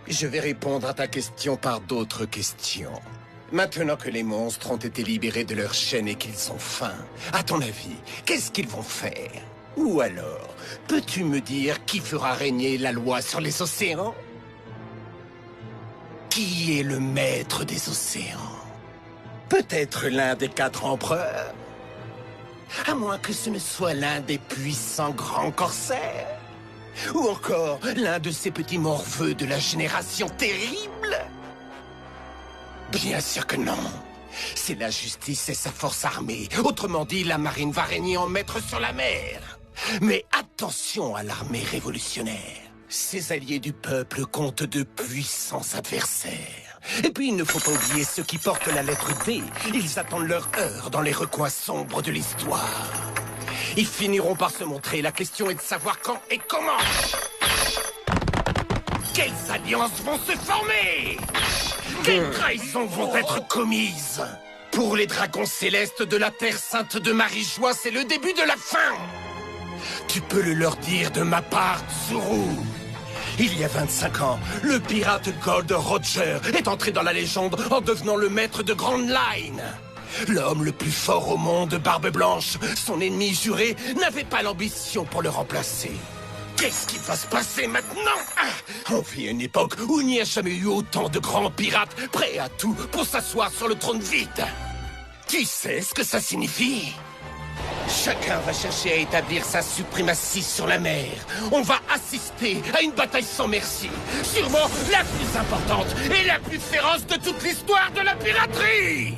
Je vais répondre à ta question par d'autres questions. Maintenant que les monstres ont été libérés de leur chaîne et qu'ils ont faim, à ton avis, qu'est-ce qu'ils vont faire? Ou alors, peux-tu me dire qui fera régner la loi sur les océans? Qui est le maître des océans? Peut-être l'un des 4 empereurs? À moins que ce ne soit l'un des puissants grands corsaires? Ou encore l'un de ces petits morveux de la génération terrible? Bien sûr que non. C'est la justice et sa force armée. Autrement dit, la marine va régner en maître sur la mer. Mais attention à l'armée révolutionnaire. Ces alliés du peuple comptent de puissants adversaires. Et puis il ne faut pas oublier ceux qui portent la lettre D. Ils attendent leur heure dans les recoins sombres de l'histoire. Ils finiront par se montrer. La question est de savoir quand et comment. Quelles alliances vont se former? Quelles trahisons vont être commises? Pour les dragons célestes de la Terre Sainte de Marie-Joie, c'est le début de la fin. Tu peux le leur dire de ma part, Zuru. Il y a 25 ans, le pirate Gold Roger est entré dans la légende en devenant le maître de Grand Line. L'homme le plus fort au monde, Barbe Blanche, son ennemi juré, n'avait pas l'ambition pour le remplacer. Qu'est-ce qui va se passer maintenant? On vit une époque où il n'y a jamais eu autant de grands pirates prêts à tout pour s'asseoir sur le trône vide. Tu sais ce que ça signifie? Chacun va chercher à établir sa suprématie sur la mer. On va assister à une bataille sans merci. Sûrement la plus importante et la plus féroce de toute l'histoire de la piraterie!